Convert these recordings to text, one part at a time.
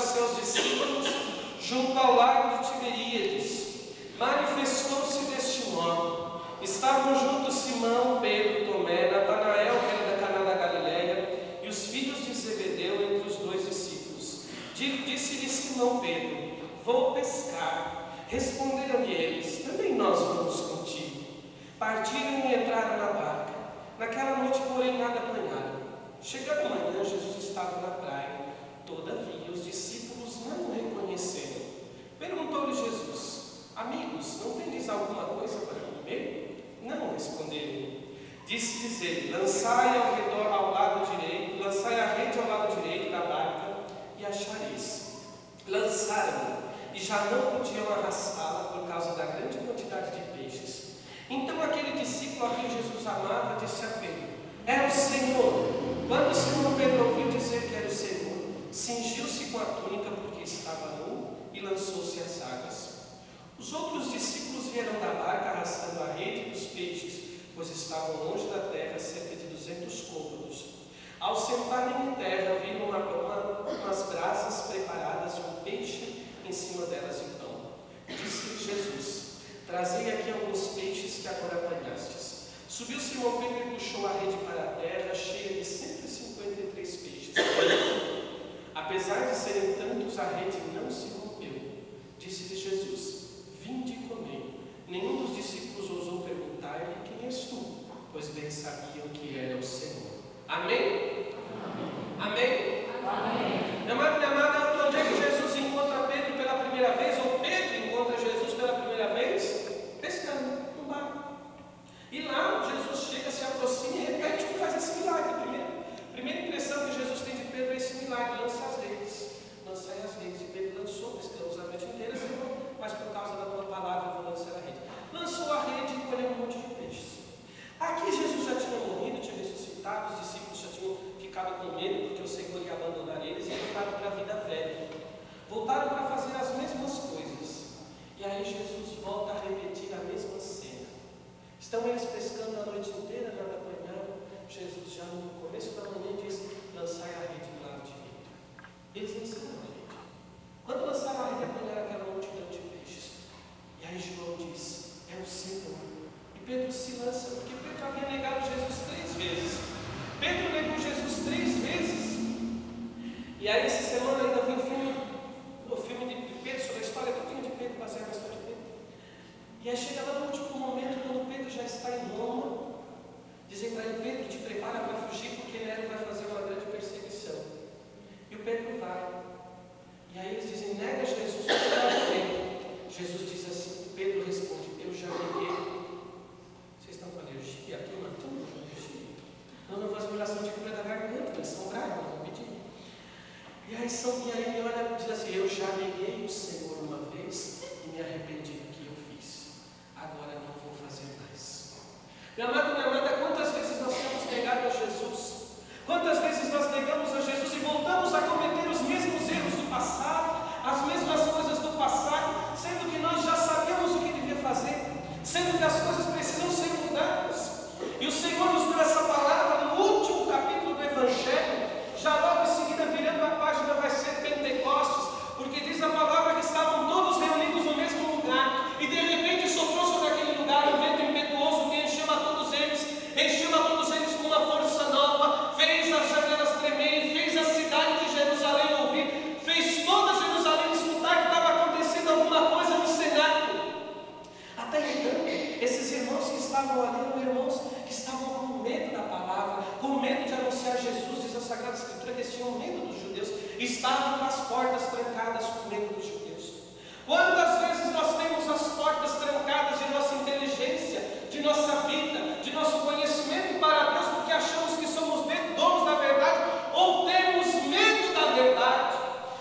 os seus discípulos junto ao lago de Tiberíades, manifestou-se deste modo. Estavam juntos Simão, Pedro, Tomé, Natanael, que era da Caná da Galileia, e os filhos de Zebedeu entre os dois discípulos. Disse-lhe Simão Pedro: vou pescar. Responderam-lhe eles: também nós vamos contigo. Partiram e entraram na barca. Naquela noite, porém, nada apanharam. Chegando amanhã, Jesus estava na praia. Todavia, os discípulos não o reconheceram. Perguntou-lhe Jesus: amigos, não tendes alguma coisa para comer? Não, responderam. Disse-lhes ele: lançai ao redor ao lado direito, lançai a rede ao lado direito da barca e achareis. Lançaram, e já não podiam arrastá-la por causa da grande quantidade de peixes. Então aquele discípulo a quem Jesus amava disse a Pedro: é o Senhor. Quando Simão Pedro ouviu dizer que era o Senhor, cingiu-se com a túnica porque estava nu e lançou-se às águas. Os outros discípulos vieram da barca arrastando a rede dos peixes, pois estavam longe da terra, cerca de 200 côvados. Ao sentarem em terra, viram umas brasas preparadas e um peixe em cima delas e pão. Disse Jesus: trazei aqui alguns peixes que agora apanhastes. Subiu Simão Pedro e puxou a rede para a terra, cheia de 153 peixes. Apesar de serem tantos, a rede não se rompeu. Disse-lhe Jesus: vinde e comei. Nenhum dos discípulos ousou perguntar-lhe: quem és tu? Pois bem sabiam que era o Senhor. Amém? Amém? Amém. Meu amado, minha amada, onde é que Jesus encontra Pedro pela primeira vez? Ou Pedro encontra Jesus pela primeira vez? Pescando, no barco. E lá Jesus chega, se aproxima e repete como faz esse milagre. Primeira impressão que Jesus tem de Pedro é esse milagre: lança as redes. Lancei as redes. E Pedro lançou, pescamos a noite inteira, Senhor, mas por causa da tua palavra eu vou lançar a rede. Lançou a rede e colheu um monte de peixes. Aqui Jesus já tinha morrido, tinha ressuscitado, os discípulos já tinham ficado com medo porque o Senhor ia abandonar eles e voltaram para a vida velha. Voltaram para fazer as mesmas coisas. E aí Jesus volta a repetir a mesma cena. Estão eles pescando a noite inteira, nada apanharam. Jesus já no começo da manhã diz: lançai a rede do lado direito. Eles lançaram a rede. Quando lançaram a rede, apanharam aquela multidão de peixes. E aí João diz: é o Senhor. E Pedro se lança, porque Pedro havia negado Jesus 3 vezes. Pedro negou Jesus 3 vezes. E aí essa semana ainda vi o filme de Pedro, sobre a história todinha de Pedro, baseada na história de Pedro. E aí chega lá no último momento, quando Pedro já está em Roma, dizem para ele: Pedro, te prepara para fugir, porque Nero vai fazer uma grande perseguição. E o Pedro vai. E aí eles dizem: nega Jesus, porque vai morrer. Jesus diz assim, Pedro responde: eu já neguei. Vocês estão com alergia? Aqui matando com alergia. Nós vamos fazer oração de cura da garganta, eles são graves, vão pedir. E aí ele olha e diz assim: eu já neguei o Senhor uma vez e me arrependi do que eu fiz. Agora não vou fazer mais. Meu amado, minha amada, quantas vezes nós temos negado a Jesus? Quantas vezes nós negamos a Jesus e voltamos a cometer os mesmos erros do passado, as mesmas coisas do passado, sendo que nós já sabemos o que devia fazer, sendo que as coisas precisam ser mudadas. E o Senhor nos deu essa palavra no último capítulo do Evangelho. Já logo em seguida, virando a página, vai ser Pentecostes, porque diz a palavra que estavam todos reunidos no mesmo lugar, e de repente soprou sobre aquele lugar um vento impetuoso que encheu a todos eles com uma força nova, fez as janelas tremerem, fez a cidade de Jerusalém ouvir, fez toda Jerusalém escutar que estava acontecendo alguma coisa no cenário. Até então, esses irmãos que estavam ali eram irmãos que estavam com medo da palavra, com medo de anunciar Jesus. Diz a Sagrada Escritura que eles tinham medo dos judeus, estavam com as portas trancadas com medo dos judeus. Quantas vezes nós temos as portas trancadas de nossa inteligência, de nossa vida, de nosso conhecimento para Deus, porque achamos que somos donos da verdade ou temos medo da verdade?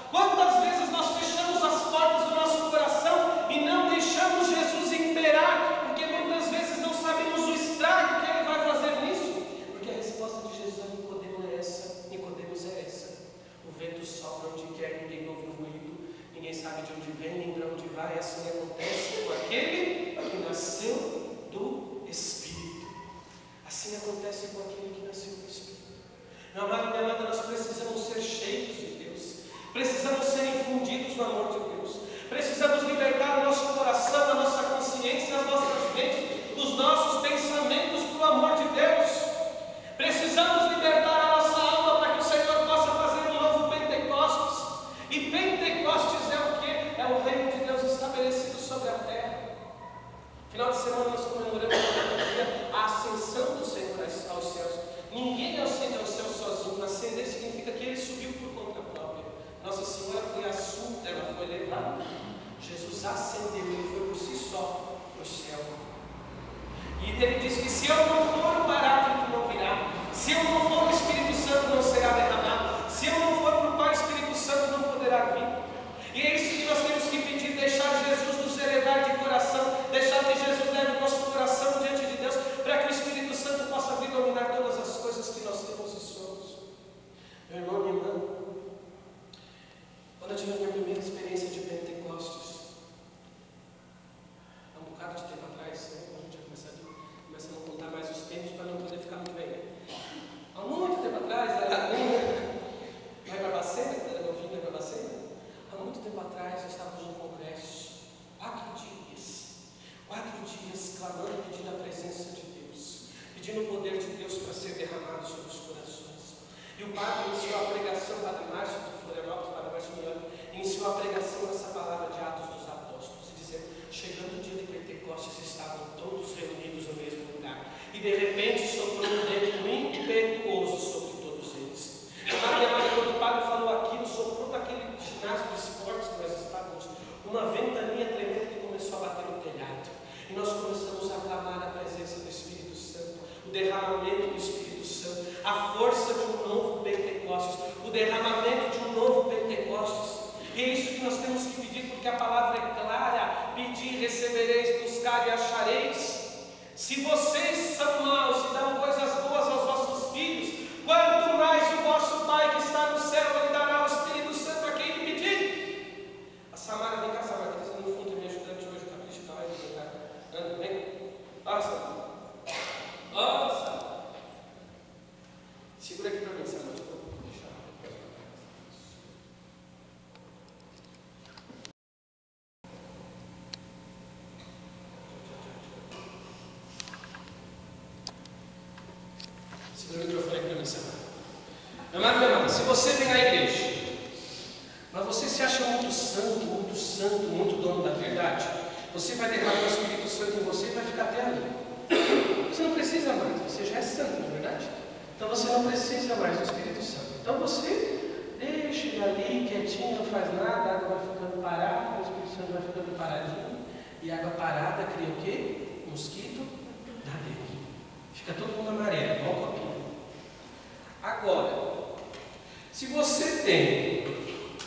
Quantas vezes nós fechamos as portas do nosso coração e não deixamos Jesus imperar, porque muitas vezes não sabemos o estrago que Ele vai fazer nisso? Porque a resposta de Jesus a Nicodemos é essa: o vento sopra onde quer, ninguém ouve o ruído, ninguém sabe de onde vem nem para onde vai. Assim acontece com aquele que nasceu do Espírito. Assim acontece com aquele que nasceu do Espírito. Meu amado, minha amada, nós precisamos ser cheios de Deus, precisamos ser do amor de Deus. Precisamos libertar o nosso coração, a nossa consciência, as nossas mentes, os nossos pensamentos para o amor de Deus. Precisamos libertar a nossa alma para que o Senhor possa fazer um novo Pentecostes. E Pentecostes é o quê? É o reino de Deus estabelecido sobre a terra. Final de semana nós comemoramos a ascensão do Senhor aos céus. Ninguém ascende aos céus sozinho. Ascender significa que ele subiu por conta própria. Nossa Senhora foi assunta, ela foi levada. Jesus ascendeu, ele foi por si só para o céu. E ele diz que se eu não for, o Paráclito não virá. Se eu não for, o Espírito Santo não será derramado. Se eu não for para o Pai, o Espírito Santo não poderá vir. E é isso que nós temos que pedir, deixar Jesus nos elevar de coração, deixar que Jesus leve o nosso coração diante de Deus, para que o Espírito Santo possa vir dominar todas as coisas que nós temos e somos. Meu irmão, minha irmã, quando eu tive a minha primeira experiência de Pentecostes, há um bocado de tempo atrás, né? A gente começa a não contar mais os tempos para não poder ficar muito velho. Há muito tempo atrás, não é Barbacena, quando era novinho, não é Barbacena? Há muito tempo atrás, nós estávamos num congresso, 4 dias clamando, pedindo a presença de Deus, pedindo o poder de Deus para ser derramado sobre os corações. E o padre iniciou a pregação, o Padre Márcio de Florianópolis, o Padre Márcio Miano, iniciou a pregação nessa palavra de Atos dos Apóstolos, e dizendo, chegando o dia de Pentecostes, estavam todos reunidos no mesmo lugar, e de repente soprou um vento impetuoso sobre todos eles. Quando o padre falou aquilo, soprou daquele ginásio de esportes que nós estávamos, uma ventania tremenda que começou a bater no telhado. E nós começamos a clamar a presença do Espírito Santo, o derramamento do Espírito Santo, a força de um novo Pentecostes, o derramamento de um novo Pentecostes. E é isso que nós temos que pedir, porque a palavra é clara: pedir, recebereis, buscar e achareis. Se vocês são maus e dão coisas boas aos vossos filhos, quanto mais o vosso Pai que está no céu, ele dará o Espírito Santo a quem ele pedir. A Samara, vem cá, Samara, que está no fundo me ajudando hoje, o capricho está lá, vem. Nossa. Segura aqui para mim, Samara. Segura o microfone aqui para mim, Samara. Meu amado, se você vem à igreja, mas você se acha muito santo, muito dono da verdade, você vai derramar o Espírito Santo em você e vai ficar até ali. Você não precisa mais, você já é santo, não é verdade? Então você não precisa mais do Espírito Santo. Então você deixa ele ali, quietinho, não faz nada, a água vai ficando parada, o Espírito Santo vai ficando paradinho, e a água parada cria o quê? Mosquito da dengue. Fica todo mundo amarelo, igual o copinho. Agora, se você tem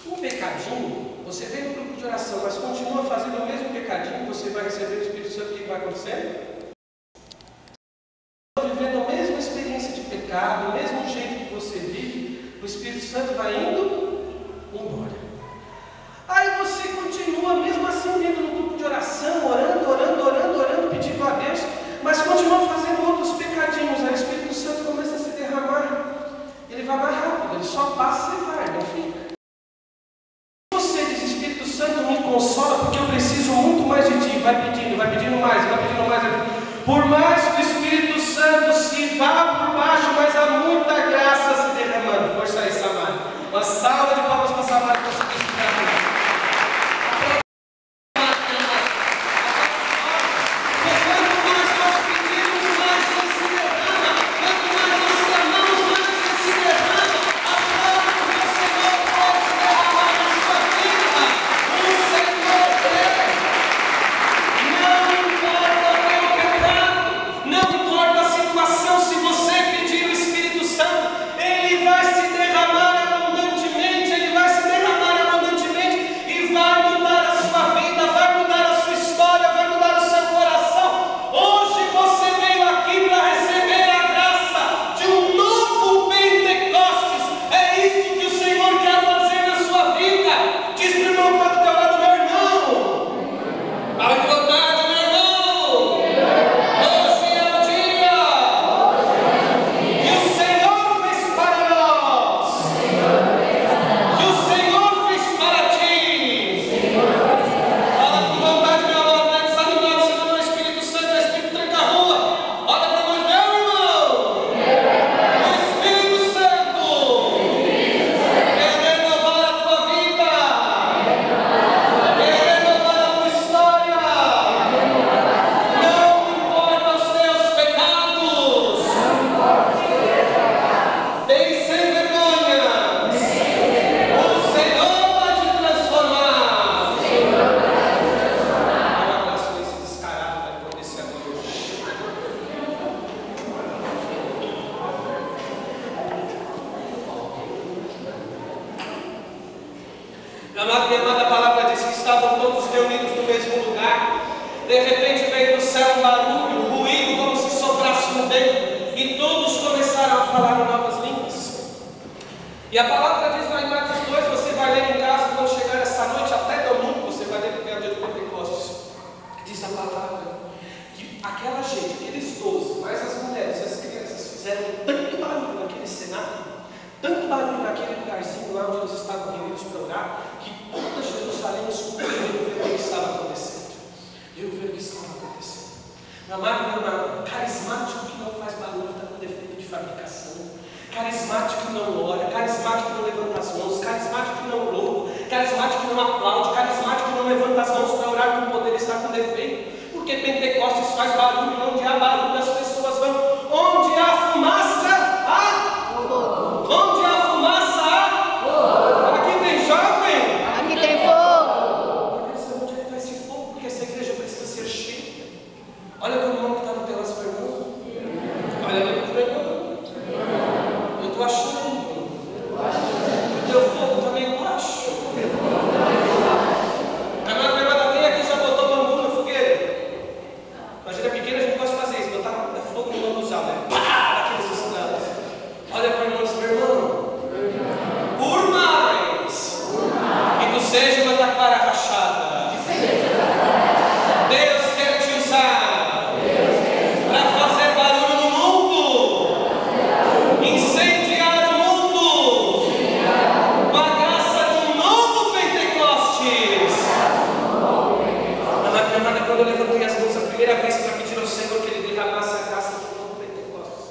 um pecadinho, você vem no grupo de oração, mas continua fazendo o mesmo pecadinho, você vai receber o Espírito Santo, o que vai acontecer? Vivendo a mesma experiência de pecado, o mesmo jeito que você vive, o Espírito Santo vai indo embora. Aí você continua mesmo assim vindo no grupo de oração, orando, pedindo a Deus, mas continua fazendo outros pecadinhos. Aí o Espírito Santo começa a se derramar. Ele vai mais rápido, ele só passa e vai, não fica. Você diz, Espírito Santo, me consola porque eu preciso muito mais de Ti. Vai pedindo mais. Por mais que o Espírito Santo se vá por baixo, mas há muita graça se derramando. Força aí, Samara. Uma salva de palmas para Samara que você disse para mim. Meu amado, minha amada, a palavra diz que estavam todos reunidos no mesmo lugar. De repente veio do céu um barulho, um ruído, como se soprasse um vento, e todos começaram a falar em novas línguas. E a palavra diz lá em Atos 2, você vai ler em casa quando chegar essa noite, até domingo, você vai ler porque é o dia de Pentecostes. Diz a palavra que aquela gente, aqueles 12, mais as mulheres e as crianças, fizeram tanto barulho naquele cenário, tanto barulho naquele lugarzinho lá onde eles estavam reunidos para orar, que toda Jerusalém escutou e veio ver o que estava acontecendo. Veio ver o que estava acontecendo. Meu amado, carismático que não faz barulho está com defeito de fabricação. Carismático que não ora, carismático que não levanta as mãos, carismático que não louva, carismático que não aplaude, carismático que não levanta as mãos para orar com poder está com defeito. Porque Pentecostes faz barulho, onde há barulho as pessoas vão. Onde há fumaça, há fogo. Onde há fumaça, há fogo. Aqui tem jovem. Aqui tem fogo. Eu quero saber onde é que está esse fogo, porque essa igreja precisa ser cheia. Olha para o irmão que está no teu lado, irmão. Olha ali para o teu irmão. Eu estou achando. O teu fogo também eu acho. Minha irmã, quem aqui já botou bambu na fogueira? Imagina pequena, a gente pode fazer isso, botar fogo no bambuzal, né? Pá! Aqueles estrados. Olha para o irmão e diz, meu irmão, por mais que tu seja uma taquara rachada, Deus quer te usar para fazer barulho no mundo, incendiar o mundo, com a graça de um novo Pentecostes. Minha amada, quando eu levantei as mãos a primeira vez para pedir ao Senhor que Ele derramasse a graça de um novo Pentecostes,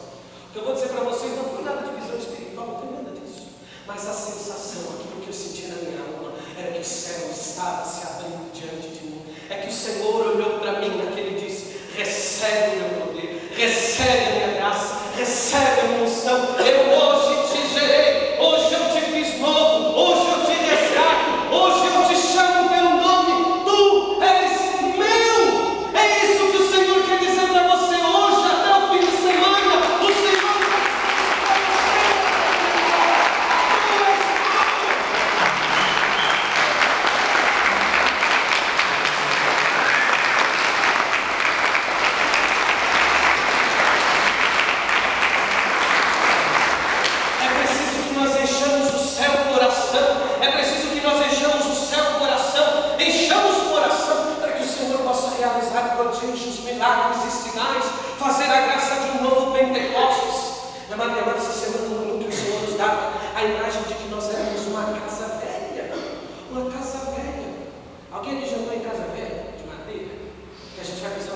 o que eu vou dizer para vocês não foi nada de visão espiritual, não tem nada disso, mas a sensação, aquilo que eu senti na minha alma, era que o céu estava se abrindo diante de mim. É que o Senhor olhou para mim naquele e disse: recebe o meu poder, recebe a minha graça, recebe a minha unção. Eu hoje te gerei, hoje eu te fiz novo, hoje eu te resgato, hoje eu te chamo pelo nome, tu és meu. É isso que o Senhor quer dizer para você hoje, até o fim de semana. O Senhor prodígios, milagres e sinais, fazer a graça de um novo Pentecostes. Minha amada, essa semana no culto o Senhor nos dava a imagem de que nós éramos uma casa velha. Uma casa velha. Alguém aqui já jantou em casa velha, de madeira? Que a gente vai pensar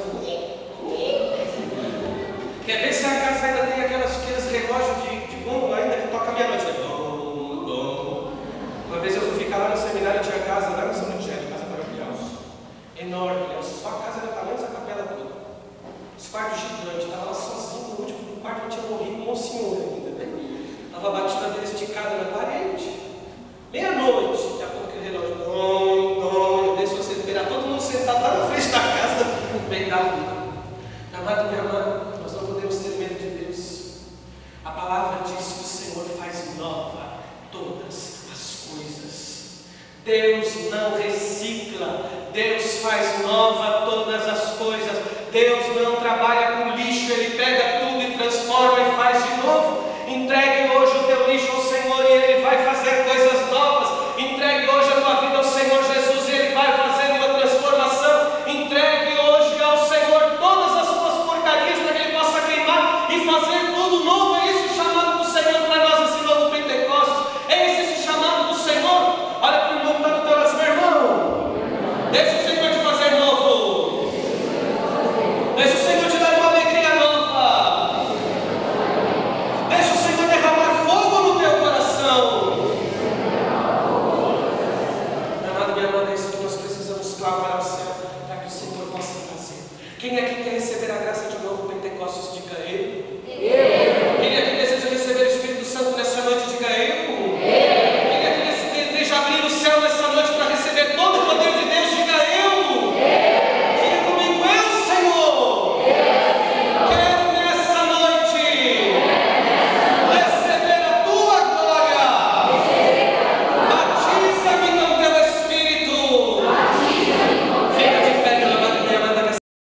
quer ver se a casa ainda tem aqueles relógios de bomba ainda que toca meia-noite? Uma vez eu fui ficar lá no seminário, tinha casa lá no São Miguel, casa maravilhosa, enorme, só a casa era tamanho dessa capela toda, os quartos gigantes, estava lá sozinho, no último quarto eu tinha morrido com um senhor ainda, né? Estava a batida dele esticada na parede, meia-noite, daqui a pouco aquele relógio, eu deixo você esperar todo mundo sentado lá na frente da casa, bem da lua. Amado, minha amada, nós não podemos ter medo de Deus. A palavra diz que o Senhor faz nova todas as coisas. Deus não recicla, Deus faz nova todas as coisas. Deus não trabalha